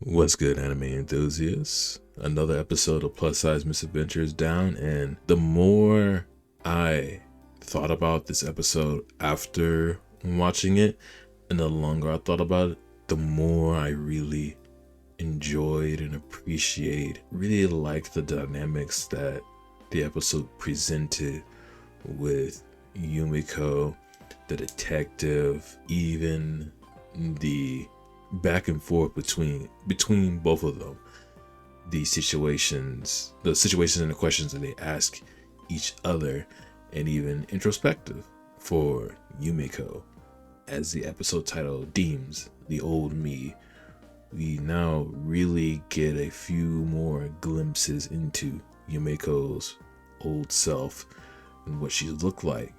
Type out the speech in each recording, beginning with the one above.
What's good, anime enthusiasts? Another episode of Plus Size Misadventures down, and the more I thought about this episode after watching it, and the longer I thought about it, the more I really enjoyed and really liked the dynamics that the episode presented with Yumeko, the detective, even the back and forth between both of them, the situations and the questions that they ask each other, and even introspective for Yumeko. As the episode title deems, the old me, we now really get a few more glimpses into Yumeko's old self and what she looked like,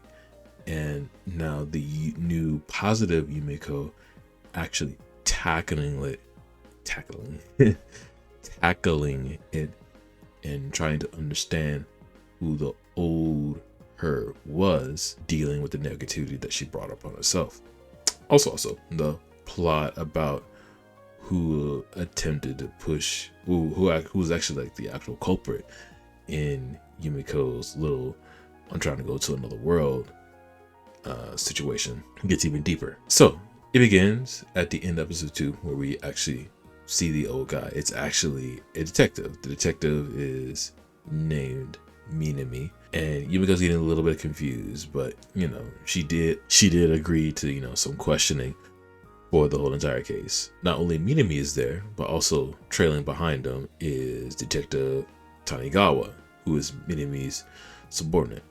and now the new positive Yumeko actually tackling it and trying to understand who the old her was, dealing with the negativity that she brought up on herself. Also the plot about who attempted to push who was actually like the actual culprit in Yumiko's little "I'm trying to go to another world" situation gets even deeper. So it begins at the end of episode 2, where we actually see the old guy. It's actually a detective. The detective is named Minami, and Yumiko's getting a little bit confused, but she did agree to some questioning for the whole entire case. Not only Minami is there, but also trailing behind him is Detective Tanigawa, who is Minami's subordinate.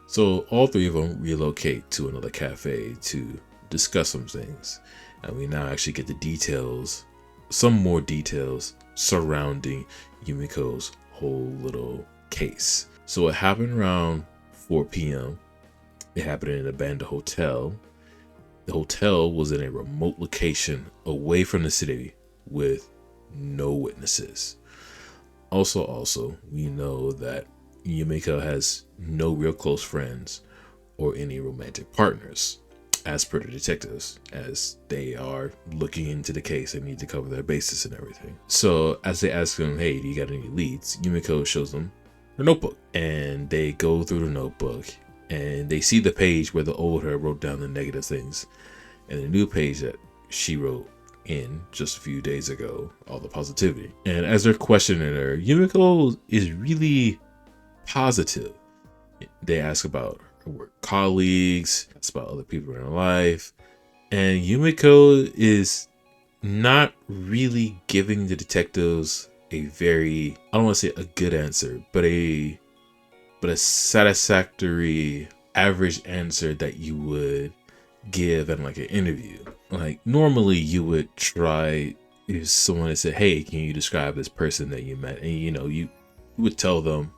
So all three of them relocate to another cafe to discuss some things, and we now actually get some more details surrounding Yumiko's whole little case. So it happened around 4 p.m. It happened in an abandoned hotel. The hotel was in a remote location away from the city with no witnesses. Also, we know that Yumeko has no real close friends or any romantic partners, as per the detectives, as they are looking into the case and need to cover their bases and everything. So as they ask him, hey, do you got any leads? Yumeko shows them her notebook, and they go through the notebook and they see the page where the old her wrote down the negative things, and the new page that she wrote in just a few days ago, all the positivity. And as they're questioning her, Yumeko is really positive. They ask about her work colleagues, ask about other people in her life, and Yumeko is not really giving the detectives a very, I don't want to say a good answer, but a satisfactory average answer that you would give in like an interview. Like normally you would try, if someone had said, hey, can you describe this person that you met, and you would tell them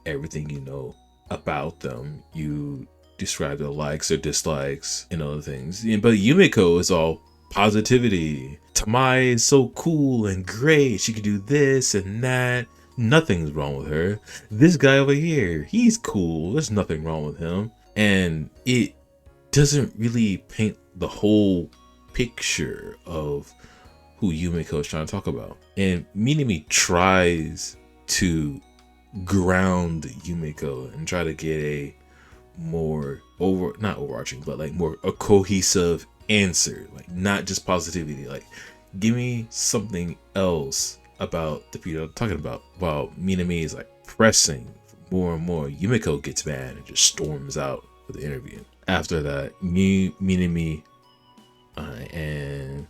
everything you know about them. You describe their likes or dislikes and other things. But Yumeko is all positivity. Tamai is so cool and great. She can do this and that. Nothing's wrong with her. This guy over here, he's cool. There's nothing wrong with him. And it doesn't really paint the whole picture of who Yumeko is trying to talk about. And Minami tries to ground Yumeko and try to get a more not overarching, but like more a cohesive answer, like not just positivity, like give me something else about the people I'm talking about. While Minami is like pressing more and more, Yumeko gets mad and just storms out for the interview. After that, Minami and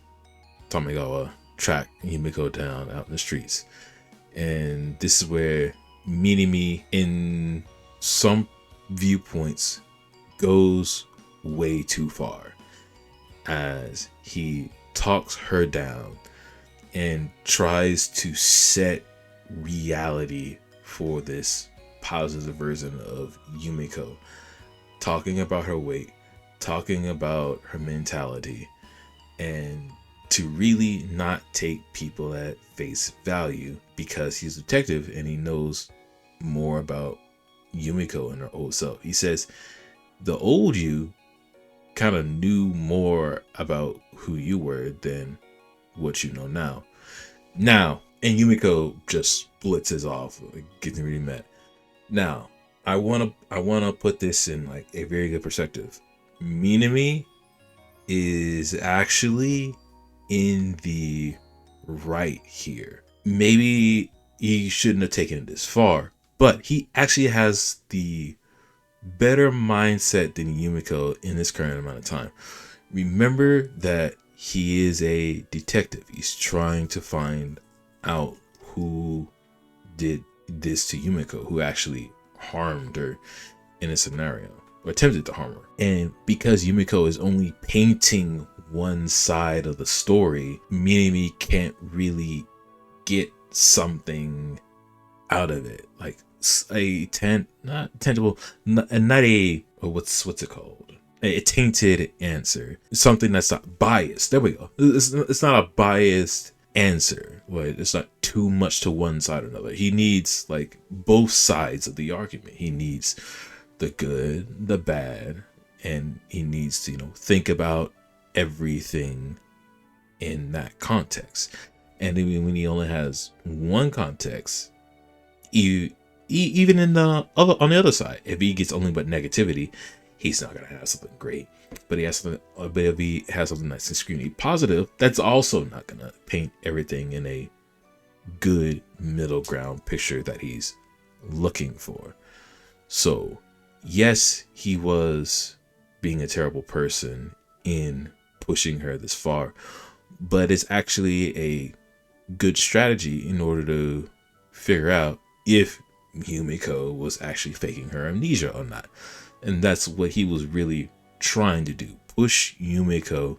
Tomigawa track Yumeko down out in the streets, and this is where Minami, in some viewpoints, goes way too far as he talks her down and tries to set reality for this positive version of Yumeko, talking about her weight, talking about her mentality, and to really not take people at face value, because he's a detective and he knows more about Yumeko and her old self. He says the old you kind of knew more about who you were than what you know now. Now, and Yumeko just blitzes off, getting really mad. Now, I wanna put this in like a very good perspective. Minami is actually in the right here. Maybe he shouldn't have taken it this far, but he actually has the better mindset than Yumiko in this current amount of time. Remember that he is a detective. He's trying to find out who did this to Yumiko, who actually harmed her in a scenario, or attempted to harm her. And because Yumiko is only painting one side of the story, Minami can't really get something out of it, like not tangible, not a what's it called, a tainted answer, something that's not biased. There we go. It's not a biased answer, but it's not too much to one side or another. He needs like both sides of the argument. He needs the good, the bad, and he needs to think about everything in that context. And even when he only has one context, even in the other, on the other side, if he gets only but negativity, he's not gonna have something great. But if he has something that's extremely positive, that's also not gonna paint everything in a good middle ground picture that he's looking for. So yes, he was being a terrible person in pushing her this far, but it's actually a good strategy in order to figure out if Yumiko was actually faking her amnesia or not. And that's what he was really trying to do, push Yumiko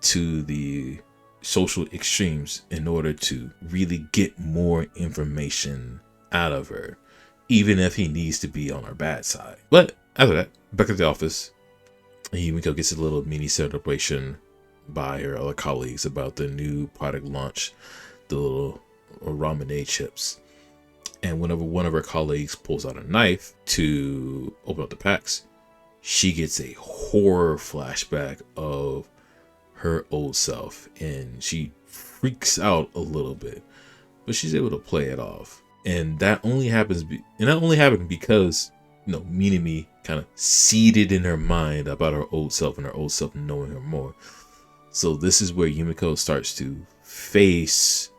to the social extremes in order to really get more information out of her, even if he needs to be on her bad side. But after that, back at the office, Yumiko gets a little mini celebration by her other colleagues about the new product launch, the little ramen chips. And whenever one of her colleagues pulls out a knife to open up the packs, she gets a horror flashback of her old self, and she freaks out a little bit, but she's able to play it off. And that only happens, because Minami kind of seeded in her mind about her old self and her old self knowing her more. So this is where Yumiko starts to face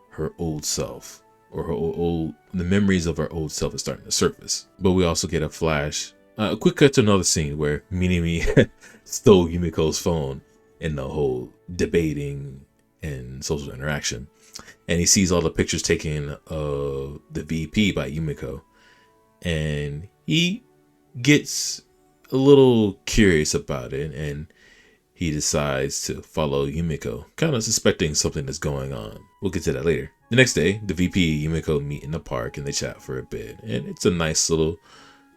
her old self, or the memories of her old self is starting to surface. But we also get a quick cut to another scene where Minami stole Yumiko's phone in the whole debating and social interaction. And he sees all the pictures taken of the VP by Yumiko. And he gets a little curious about it, and he decides to follow Yumiko, kind of suspecting something is going on. We'll get to that later. The next day, the VP and Yumiko meet in the park and they chat for a bit. And it's a nice little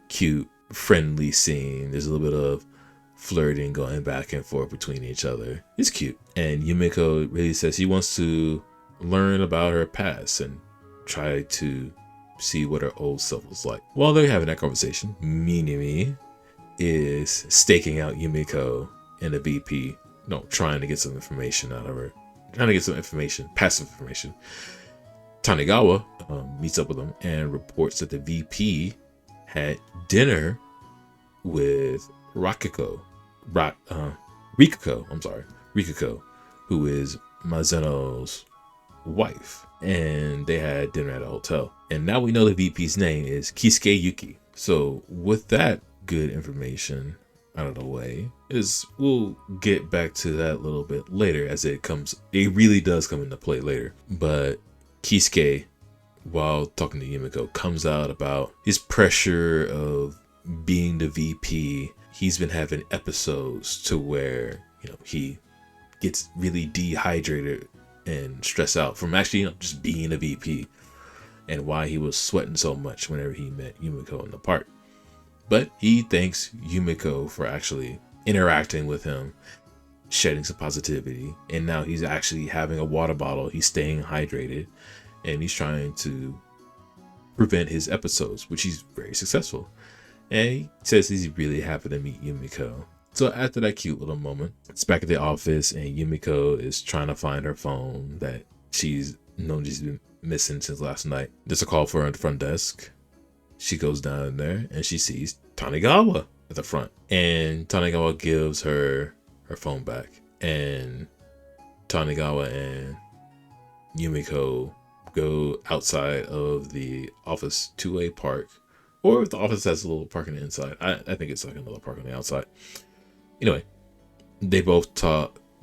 cute, friendly scene. There's a little bit of flirting going back and forth between each other. It's cute. And Yumiko really says she wants to learn about her past and try to see what her old self was like. While they're having that conversation, Minami is staking out Yumiko and the VP, trying to get some information out of her. Trying to get some information, passive information. Tanigawa meets up with them and reports that the VP had dinner with Rikuko, who is Mazeno's wife. And they had dinner at a hotel. And now we know the VP's name is Kisuke Yuki. So with that good information out of the way, we'll get back to that a little bit later, as it really does come into play later. But Kisuke, while talking to Yumiko, comes out about his pressure of being the VP. He's been having episodes to where he gets really dehydrated and stressed out from actually just being a VP, and why he was sweating so much whenever he met Yumiko in the park. But he thanks Yumiko for actually interacting with him, shedding some positivity, and now he's actually having a water bottle. He's staying hydrated, and he's trying to prevent his episodes, which he's very successful. And he says he's really happy to meet Yumiko. So after that cute little moment, it's back at the office, and Yumiko is trying to find her phone that she's known she's been missing since last night. There's a call for her at the front desk. She goes down there and she sees Tanigawa at the front. And Tanigawa gives her phone back. And Tanigawa and Yumeko go outside of the office to a park. Or if the office has a little park on the inside. I think it's like another park on the outside. Anyway, they both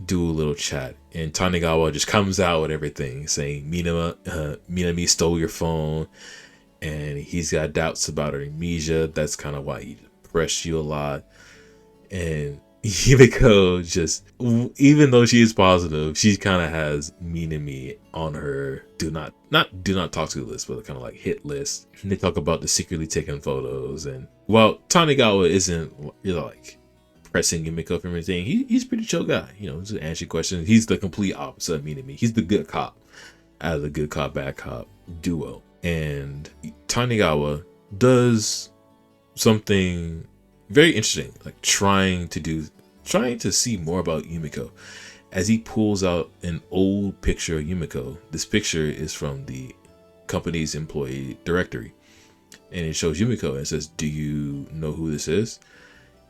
do a little chat. And Tanigawa just comes out with everything, saying Minami stole your phone. And he's got doubts about her amnesia. That's kind of why he pressed you a lot. And Yumeko just, even though she is positive, she kind of has Minami on her do not talk to list, but kind of like hit list. And they talk about the secretly taken photos. And while Tanigawa isn't, like pressing Yumeko for everything, he's a pretty chill guy. Just answer questions. He's the complete opposite of Minami. He's the good cop out of the good cop bad cop duo. And Tanigawa does something very interesting, like trying to see more about Yumeko, as he pulls out an old picture of Yumeko. This picture is from the company's employee directory, and it shows Yumeko and says, "Do you know who this is?"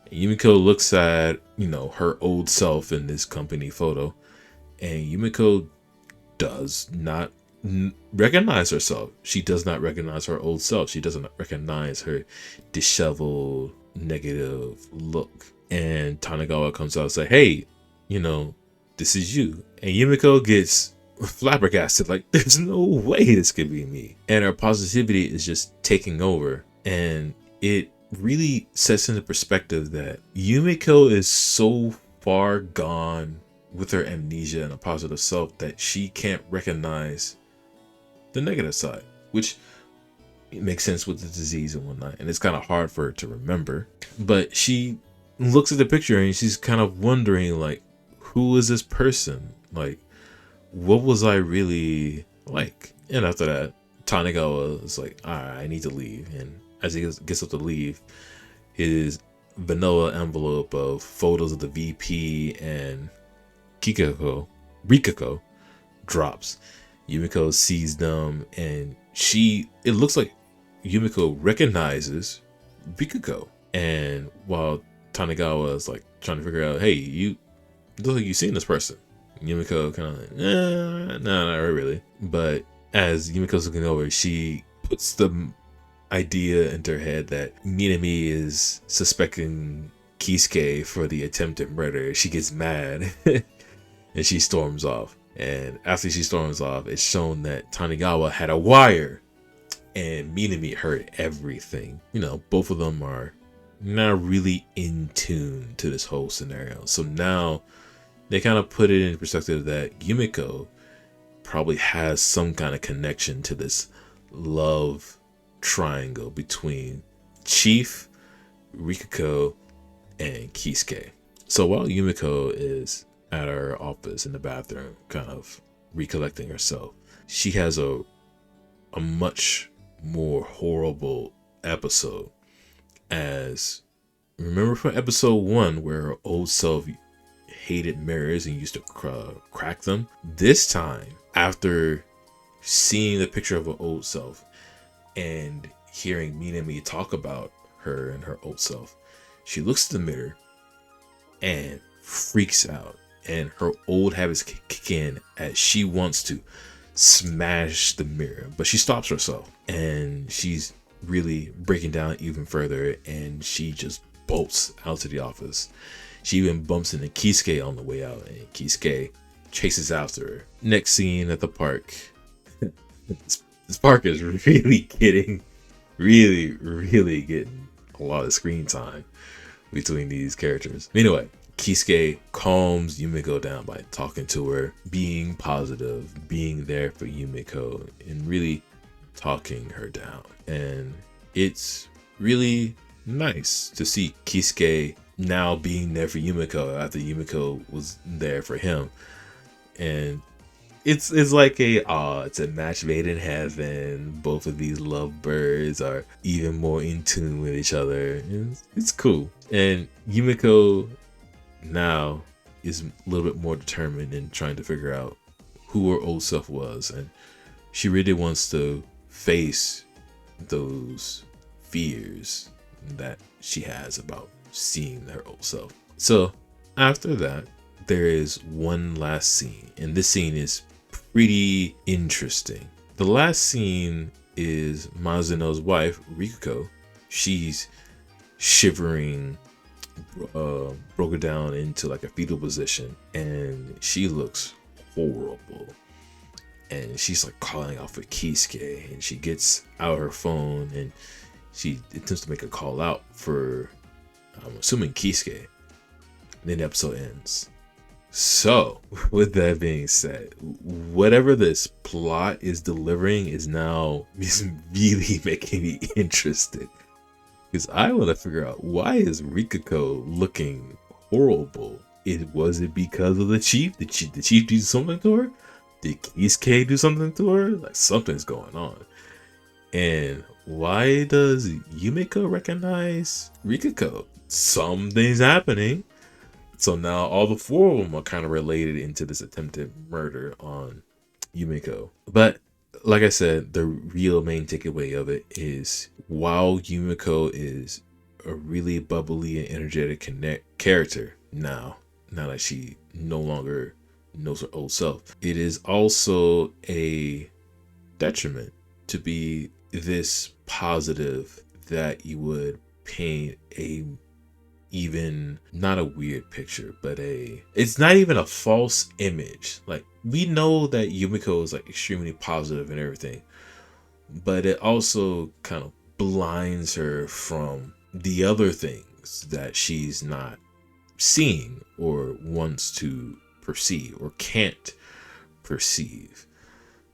And Yumeko looks at her old self in this company photo, and Yumeko does not recognize herself. She does not recognize her old self. She doesn't recognize her disheveled, negative look. And Tanigawa comes out and says, "Hey, this is you." And Yumeko gets flabbergasted, like, there's no way this could be me. And her positivity is just taking over. And it really sets into perspective that Yumeko is so far gone with her amnesia and a positive self that she can't recognize the negative side, which it makes sense with the disease and whatnot, and it's kind of hard for her to remember. But she looks at the picture and she's kind of wondering, like, who is this person? Like, what was I really like? And after that, Tanigawa is like, all right, I need to leave. And as he gets up to leave, his vanilla envelope of photos of the VP and Rikako drops. Yumeko sees them, and it looks like Yumeko recognizes Rikako. And while Tanigawa is like trying to figure out, hey, you look like you've seen this person, Yumeko kind of like, no, not really. But as Yumeko's looking over, she puts the idea into her head that Minami is suspecting Kisuke for the attempted murder. She gets mad and she storms off. And after she storms off, it's shown that Tanigawa had a wire and Minami heard everything. Both of them are not really in tune to this whole scenario. So now they kind of put it in perspective that Yumeko probably has some kind of connection to this love triangle between Chief, Rikako, and Kisuke. So while Yumeko is at her office in the bathroom, kind of recollecting herself, she has a much more horrible episode. As remember from episode 1 where her old self hated mirrors and used to crack them? This time, after seeing the picture of her old self and hearing Minami talk about her and her old self, she looks in the mirror and freaks out. And her old habits kick in as she wants to smash the mirror, but she stops herself and she's really breaking down even further, and she just bolts out to the office. She even bumps into Kisuke on the way out, and Kisuke chases after her. Next scene at the park. This park is really getting a lot of screen time between these characters. Anyway, Kisuke calms Yumeko down by talking to her, being positive, being there for Yumeko, and really talking her down. And it's really nice to see Kisuke now being there for Yumeko after Yumeko was there for him. And it's like it's a match made in heaven. Both of these lovebirds are even more in tune with each other. And it's cool. And Yumeko now is a little bit more determined in trying to figure out who her old self was and she really wants to face those fears that she has about seeing her old self. So after that, there is one last scene, and this scene is pretty interesting. The last scene is Mizuno's wife, Rikuko. She's shivering, broken down into like a fetal position, and she looks horrible. And she's like calling out for Kisuke, and she gets out her phone and she attempts to make a call out for, I'm assuming, Kisuke. And then the episode ends. So, with that being said, whatever this plot is delivering is really making me interested. Because I want to figure out, why is Rikuko looking horrible? Was it because of the chief? Did the chief do something to her? Did Kisuke do something to her? Like, something's going on. And why does Yumeko recognize Rikuko? Something's happening. So now all the four of them are kind of related into this attempted murder on Yumeko. But like I said, the real main takeaway of it is, while Yumeko is a really bubbly and energetic character now that she no longer knows her old self, it is also a detriment to be this positive that you would paint a, even not a weird picture, but it's not even a false image. Like, we know that Yumeko is like extremely positive and everything, but it also kind of blinds her from the other things that she's not seeing or wants to perceive or can't perceive.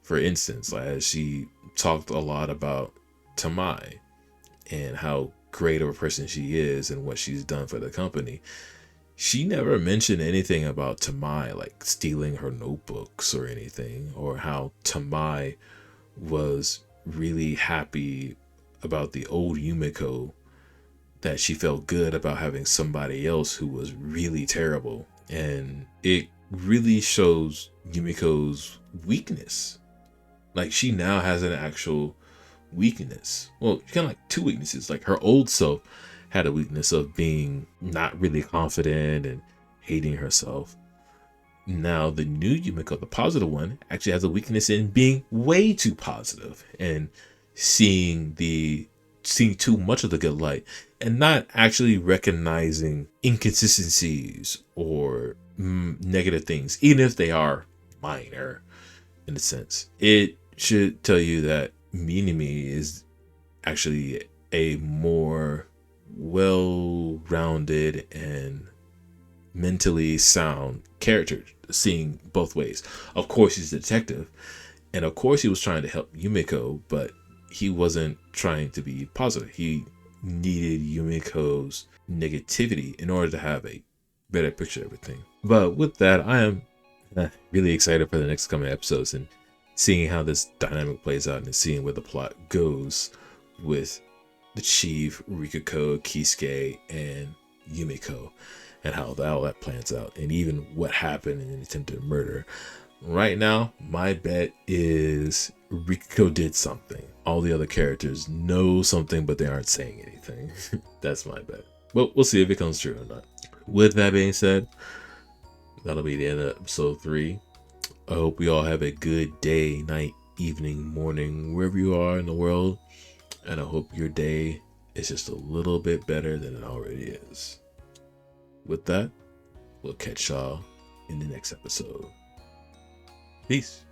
For instance, like, as she talked a lot about Tamai and how great of a person she is and what she's done for the company, she never mentioned anything about Tamai like stealing her notebooks or anything, or how Tamai was really happy about the old Yumeko, that she felt good about having somebody else who was really terrible. And it really shows Yumeko's weakness. Like, she now has an actual weakness. Well, kind of like two weaknesses. Like, her old self had a weakness of being not really confident and hating herself. Now the new Yumeko, the positive one, actually has a weakness in being way too positive and seeing too much of the good light, and not actually recognizing inconsistencies or negative things, even if they are minor in a sense. It should tell you that Minami is actually a more well-rounded and mentally sound character, seeing both ways. Of course, he's a detective, and of course he was trying to help Yumeko, but he wasn't trying to be positive. He needed Yumeko's negativity in order to have a better picture of everything. But with that, I am really excited for the next coming episodes and seeing how this dynamic plays out and seeing where the plot goes with the chief, Rikuko, Kisuke, and Yumeko, and how all that plans out, and even what happened in an attempted murder. Right now, my bet is Rikuko did something. All the other characters know something, but they aren't saying anything. That's my bet. But we'll see if it comes true or not. With that being said, that'll be the end of episode 3. I hope you all have a good day, night, evening, morning, wherever you are in the world. And I hope your day is just a little bit better than it already is. With that, we'll catch y'all in the next episode. Peace.